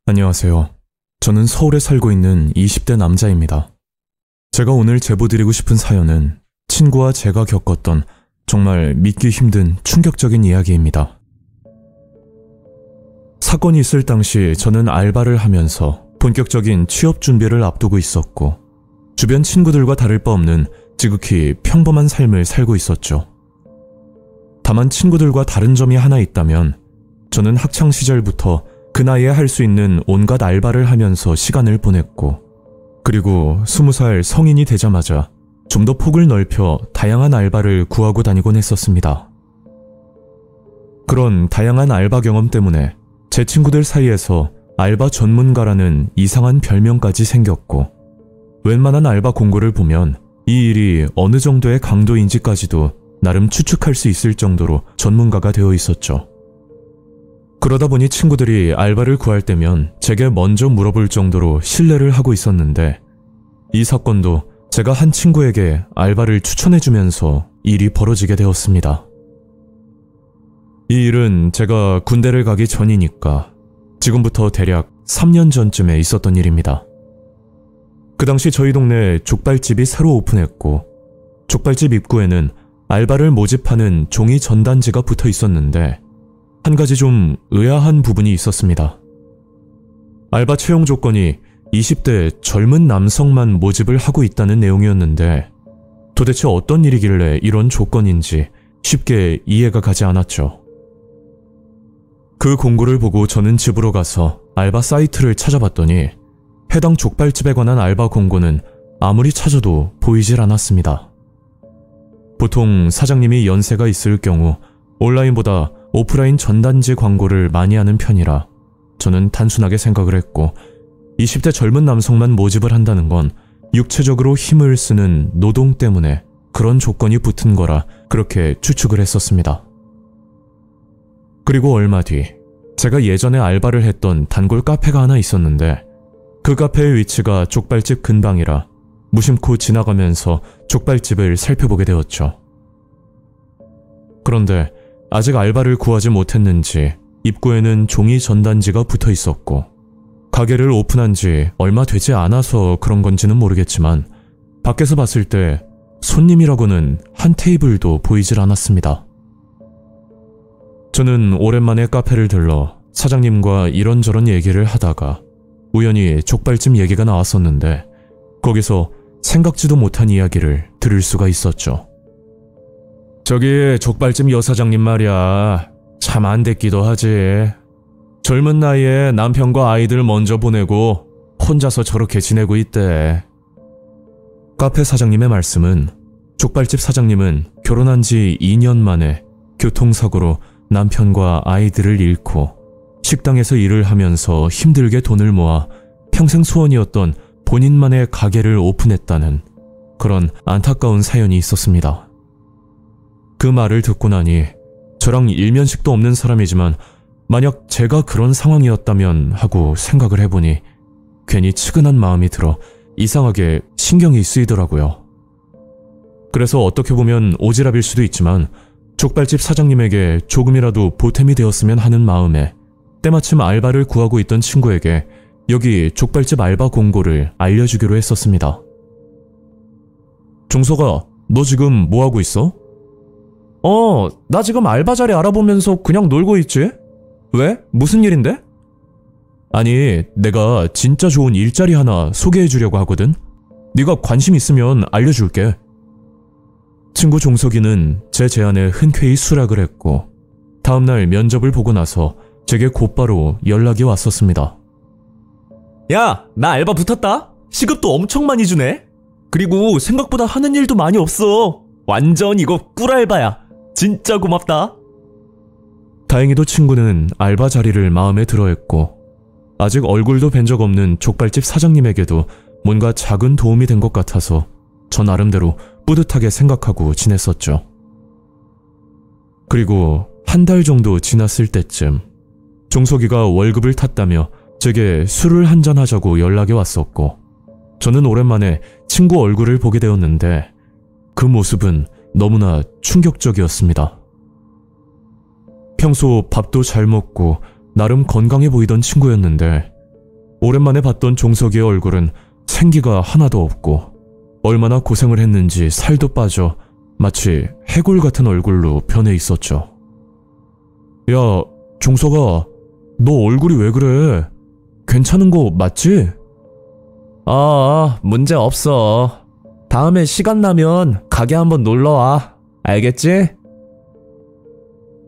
안녕하세요. 저는 서울에 살고 있는 20대 남자입니다. 제가 오늘 제보드리고 싶은 사연은 친구와 제가 겪었던 정말 믿기 힘든 충격적인 이야기입니다. 사건이 있을 당시 저는 알바를 하면서 본격적인 취업 준비를 앞두고 있었고, 주변 친구들과 다를 바 없는 지극히 평범한 삶을 살고 있었죠. 다만 친구들과 다른 점이 하나 있다면, 저는 학창시절부터 그 나이에 할 수 있는 온갖 알바를 하면서 시간을 보냈고, 그리고 20살 성인이 되자마자 좀 더 폭을 넓혀 다양한 알바를 구하고 다니곤 했었습니다. 그런 다양한 알바 경험 때문에 제 친구들 사이에서 알바 전문가라는 이상한 별명까지 생겼고, 웬만한 알바 공고를 보면 이 일이 어느 정도의 강도인지까지도 나름 추측할 수 있을 정도로 전문가가 되어 있었죠. 그러다 보니 친구들이 알바를 구할 때면 제게 먼저 물어볼 정도로 신뢰를 하고 있었는데, 이 사건도 제가 한 친구에게 알바를 추천해주면서 일이 벌어지게 되었습니다. 이 일은 제가 군대를 가기 전이니까 지금부터 대략 3년 전쯤에 있었던 일입니다. 그 당시 저희 동네에 족발집이 새로 오픈했고, 족발집 입구에는 알바를 모집하는 종이 전단지가 붙어 있었는데, 한 가지 좀 의아한 부분이 있었습니다. 알바 채용 조건이 20대 젊은 남성만 모집을 하고 있다는 내용이었는데, 도대체 어떤 일이길래 이런 조건인지 쉽게 이해가 가지 않았죠. 그 공고를 보고 저는 집으로 가서 알바 사이트를 찾아봤더니 해당 족발집에 관한 알바 공고는 아무리 찾아도 보이질 않았습니다. 보통 사장님이 연세가 있을 경우 온라인보다 오프라인 전단지 광고를 많이 하는 편이라 저는 단순하게 생각을 했고, 20대 젊은 남성만 모집을 한다는 건 육체적으로 힘을 쓰는 노동 때문에 그런 조건이 붙은 거라 그렇게 추측을 했었습니다. 그리고 얼마 뒤 제가 예전에 알바를 했던 단골 카페가 하나 있었는데, 그 카페의 위치가 족발집 근방이라 무심코 지나가면서 족발집을 살펴보게 되었죠. 그런데 아직 알바를 구하지 못했는지 입구에는 종이 전단지가 붙어 있었고, 가게를 오픈한 지 얼마 되지 않아서 그런 건지는 모르겠지만 밖에서 봤을 때 손님이라고는 한 테이블도 보이질 않았습니다. 저는 오랜만에 카페를 들러 사장님과 이런저런 얘기를 하다가 우연히 족발집 얘기가 나왔었는데, 거기서 생각지도 못한 이야기를 들을 수가 있었죠. 저기 족발집 여사장님 말이야, 참 안 됐기도 하지. 젊은 나이에 남편과 아이들 먼저 보내고 혼자서 저렇게 지내고 있대. 카페 사장님의 말씀은, 족발집 사장님은 결혼한 지 2년 만에 교통사고로 남편과 아이들을 잃고 식당에서 일을 하면서 힘들게 돈을 모아 평생 소원이었던 본인만의 가게를 오픈했다는 그런 안타까운 사연이 있었습니다. 그 말을 듣고 나니 저랑 일면식도 없는 사람이지만 만약 제가 그런 상황이었다면 하고 생각을 해보니 괜히 측은한 마음이 들어 이상하게 신경이 쓰이더라고요. 그래서 어떻게 보면 오지랖일 수도 있지만 족발집 사장님에게 조금이라도 보탬이 되었으면 하는 마음에 때마침 알바를 구하고 있던 친구에게 여기 족발집 알바 공고를 알려주기로 했었습니다. 종석아, 너 지금 뭐하고 있어? 나 지금 알바 자리 알아보면서 그냥 놀고 있지? 왜? 무슨 일인데? 아니, 내가 진짜 좋은 일자리 하나 소개해주려고 하거든? 네가 관심 있으면 알려줄게. 친구 종석이는 제 제안에 흔쾌히 수락을 했고, 다음날 면접을 보고 나서 제게 곧바로 연락이 왔었습니다. 야, 나 알바 붙었다. 시급도 엄청 많이 주네. 그리고 생각보다 하는 일도 많이 없어. 완전 이거 꿀알바야. 진짜 고맙다. 다행히도 친구는 알바 자리를 마음에 들어했고, 아직 얼굴도 뵌 적 없는 족발집 사장님에게도 뭔가 작은 도움이 된 것 같아서 저 나름대로 뿌듯하게 생각하고 지냈었죠. 그리고 한 달 정도 지났을 때쯤 종석이가 월급을 탔다며 제게 술을 한잔 하자고 연락이 왔었고, 저는 오랜만에 친구 얼굴을 보게 되었는데 그 모습은 너무나 충격적이었습니다. 평소 밥도 잘 먹고 나름 건강해 보이던 친구였는데 오랜만에 봤던 종석이의 얼굴은 생기가 하나도 없고 얼마나 고생을 했는지 살도 빠져 마치 해골 같은 얼굴로 변해 있었죠. 야, 종석아, 너 얼굴이 왜 그래? 괜찮은 거 맞지? 문제 없어. 다음에 시간 나면 가게 한번 놀러와. 알겠지?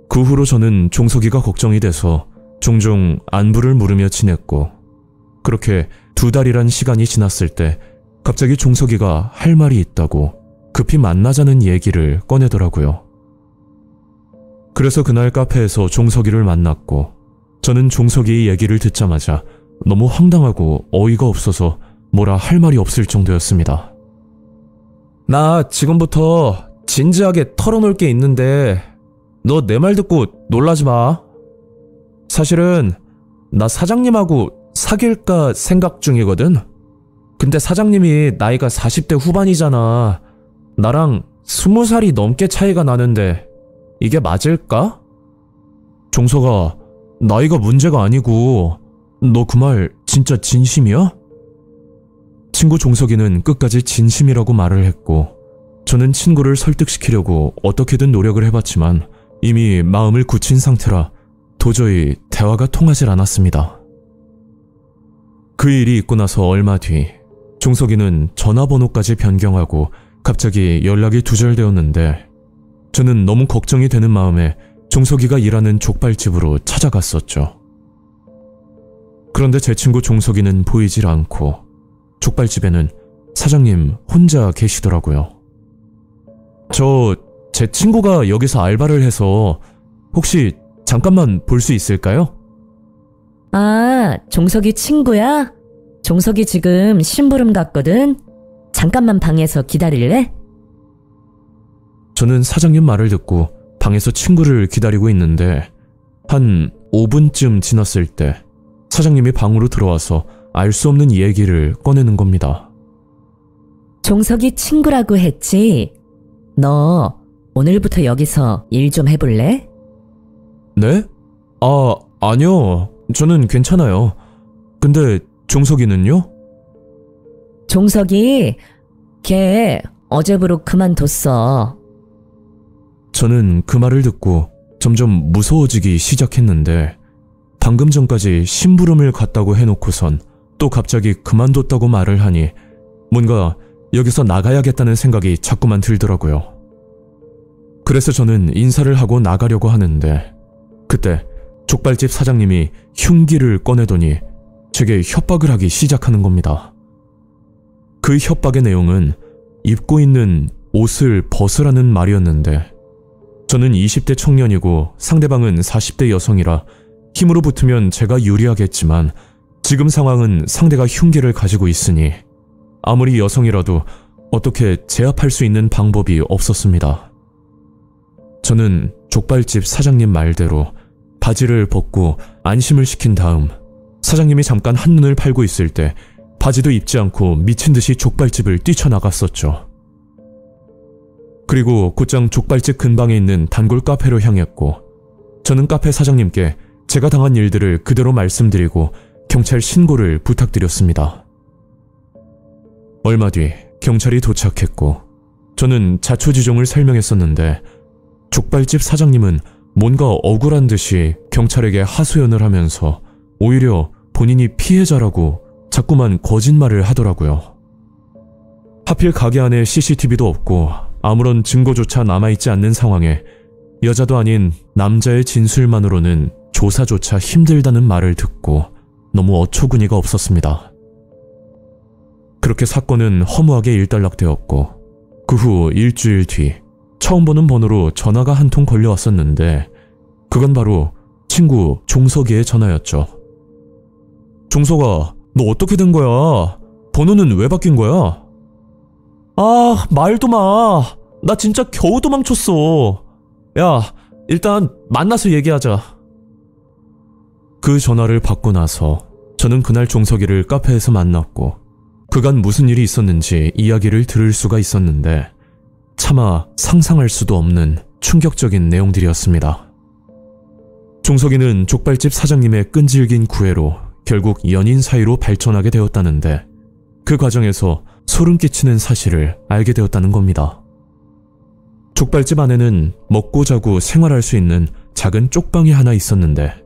그 후로 저는 종석이가 걱정이 돼서 종종 안부를 물으며 지냈고, 그렇게 2달이란 시간이 지났을 때 갑자기 종석이가 할 말이 있다고 급히 만나자는 얘기를 꺼내더라고요. 그래서 그날 카페에서 종석이를 만났고, 저는 종석이의 얘기를 듣자마자 너무 황당하고 어이가 없어서 뭐라 할 말이 없을 정도였습니다. 나 지금부터 진지하게 털어놓을 게 있는데 너 내 말 듣고 놀라지 마. 사실은 나 사장님하고 사귈까 생각 중이거든. 근데 사장님이 나이가 40대 후반이잖아. 나랑 20살이 넘게 차이가 나는데 이게 맞을까? 종석아, 나이가 문제가 아니고 너 그 말 진짜 진심이야? 친구 종석이는 끝까지 진심이라고 말을 했고, 저는 친구를 설득시키려고 어떻게든 노력을 해봤지만 이미 마음을 굳힌 상태라 도저히 대화가 통하질 않았습니다. 그 일이 있고 나서 얼마 뒤 종석이는 전화번호까지 변경하고 갑자기 연락이 두절되었는데, 저는 너무 걱정이 되는 마음에 종석이가 일하는 족발집으로 찾아갔었죠. 그런데 제 친구 종석이는 보이질 않고 족발집에는 사장님 혼자 계시더라고요. 제 친구가 여기서 알바를 해서 혹시 잠깐만 볼 수 있을까요? 아, 종석이 친구야? 종석이 지금 심부름 갔거든? 잠깐만 방에서 기다릴래? 저는 사장님 말을 듣고 방에서 친구를 기다리고 있는데 한 5분쯤 지났을 때 사장님이 방으로 들어와서 알 수 없는 얘기를 꺼내는 겁니다. 종석이 친구라고 했지? 너 오늘부터 여기서 일 좀 해볼래? 네? 아니요. 저는 괜찮아요. 근데 종석이는요? 종석이 걔 어제부로 그만뒀어. 저는 그 말을 듣고 점점 무서워지기 시작했는데, 방금 전까지 심부름을 갔다고 해놓고선 또 갑자기 그만뒀다고 말을 하니 뭔가 여기서 나가야겠다는 생각이 자꾸만 들더라고요. 그래서 저는 인사를 하고 나가려고 하는데 그때 족발집 사장님이 흉기를 꺼내더니 제게 협박을 하기 시작하는 겁니다. 그 협박의 내용은 입고 있는 옷을 벗으라는 말이었는데, 저는 20대 청년이고 상대방은 40대 여성이라 힘으로 붙으면 제가 유리하겠지만 지금 상황은 상대가 흉기를 가지고 있으니 아무리 여성이라도 어떻게 제압할 수 있는 방법이 없었습니다. 저는 족발집 사장님 말대로 바지를 벗고 안심을 시킨 다음 사장님이 잠깐 한눈을 팔고 있을 때 바지도 입지 않고 미친 듯이 족발집을 뛰쳐나갔었죠. 그리고 곧장 족발집 근방에 있는 단골 카페로 향했고, 저는 카페 사장님께 제가 당한 일들을 그대로 말씀드리고 경찰 신고를 부탁드렸습니다. 얼마 뒤 경찰이 도착했고 저는 자초지종을 설명했었는데 족발집 사장님은 뭔가 억울한 듯이 경찰에게 하소연을 하면서 오히려 본인이 피해자라고 자꾸만 거짓말을 하더라고요. 하필 가게 안에 CCTV도 없고 아무런 증거조차 남아있지 않는 상황에 여자도 아닌 남자의 진술만으로는 조사조차 힘들다는 말을 듣고 너무 어처구니가 없었습니다. 그렇게 사건은 허무하게 일단락되었고, 그 후 일주일 뒤 처음 보는 번호로 전화가 한 통 걸려왔었는데 그건 바로 친구 종석이의 전화였죠. 종석아, 너 어떻게 된 거야? 번호는 왜 바뀐 거야? 아, 말도 마. 나 진짜 겨우 도망쳤어. 야, 일단 만나서 얘기하자. 그 전화를 받고 나서 저는 그날 종석이를 카페에서 만났고 그간 무슨 일이 있었는지 이야기를 들을 수가 있었는데 차마 상상할 수도 없는 충격적인 내용들이었습니다. 종석이는 족발집 사장님의 끈질긴 구애로 결국 연인 사이로 발전하게 되었다는데 그 과정에서 소름 끼치는 사실을 알게 되었다는 겁니다. 족발집 안에는 먹고 자고 생활할 수 있는 작은 쪽방이 하나 있었는데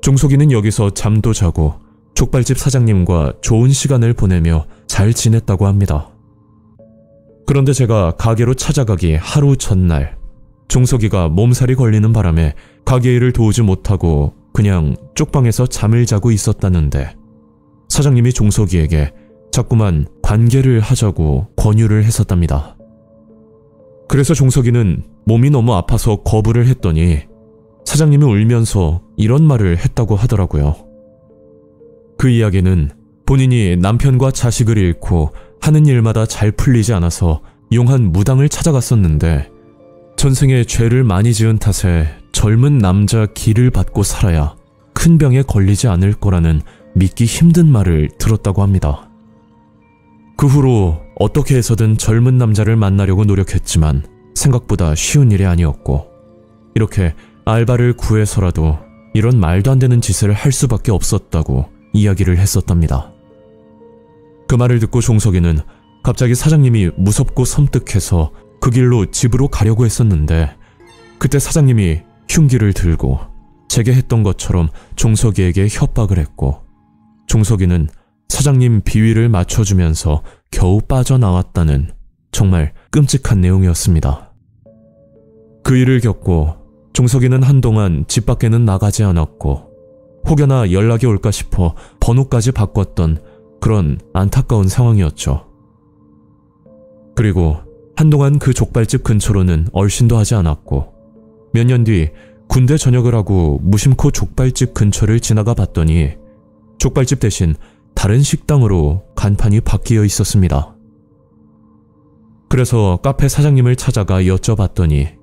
종석이는 여기서 잠도 자고 족발집 사장님과 좋은 시간을 보내며 잘 지냈다고 합니다. 그런데 제가 가게로 찾아가기 하루 전날 종석이가 몸살이 걸리는 바람에 가게 일을 도우지 못하고 그냥 쪽방에서 잠을 자고 있었다는데 사장님이 종석이에게 자꾸만 관계를 하자고 권유를 했었답니다. 그래서 종석이는 몸이 너무 아파서 거부를 했더니 사장님이 울면서 이런 말을 했다고 하더라고요. 그 이야기는 본인이 남편과 자식을 잃고 하는 일마다 잘 풀리지 않아서 용한 무당을 찾아갔었는데 전생에 죄를 많이 지은 탓에 젊은 남자 기를 받고 살아야 큰 병에 걸리지 않을 거라는 믿기 힘든 말을 들었다고 합니다. 그 후로 어떻게 해서든 젊은 남자를 만나려고 노력했지만 생각보다 쉬운 일이 아니었고 이렇게 알바를 구해서라도 이런 말도 안 되는 짓을 할 수밖에 없었다고 이야기를 했었답니다. 그 말을 듣고 종석이는 갑자기 사장님이 무섭고 섬뜩해서 그 길로 집으로 가려고 했었는데 그때 사장님이 흉기를 들고 제게 했던 것처럼 종석이에게 협박을 했고 종석이는 사장님 비위를 맞춰주면서 겨우 빠져나왔다는 정말 끔찍한 내용이었습니다. 그 일을 겪고 종석이는 한동안 집 밖에는 나가지 않았고 혹여나 연락이 올까 싶어 번호까지 바꿨던 그런 안타까운 상황이었죠. 그리고 한동안 그 족발집 근처로는 얼씬도 하지 않았고 몇 년 뒤 군대 전역을 하고 무심코 족발집 근처를 지나가 봤더니 족발집 대신 다른 식당으로 간판이 바뀌어 있었습니다. 그래서 카페 사장님을 찾아가 여쭤봤더니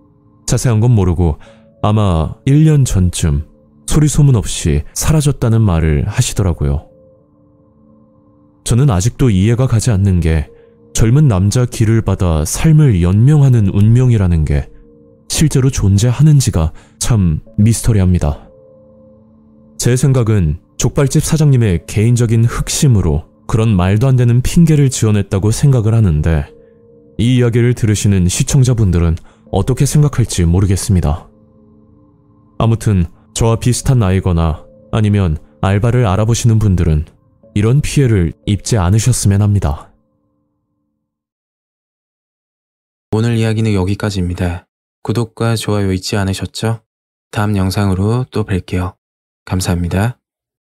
자세한 건 모르고 아마 1년 전쯤 소리 소문 없이 사라졌다는 말을 하시더라고요. 저는 아직도 이해가 가지 않는 게 젊은 남자 길을 받아 삶을 연명하는 운명이라는 게 실제로 존재하는지가 참 미스터리합니다. 제 생각은 족발집 사장님의 개인적인 흑심으로 그런 말도 안 되는 핑계를 지어냈다고 생각을 하는데 이 이야기를 들으시는 시청자분들은 어떻게 생각할지 모르겠습니다. 아무튼 저와 비슷한 나이거나 아니면 알바를 알아보시는 분들은 이런 피해를 입지 않으셨으면 합니다. 오늘 이야기는 여기까지입니다. 구독과 좋아요 잊지 않으셨죠? 다음 영상으로 또 뵐게요. 감사합니다.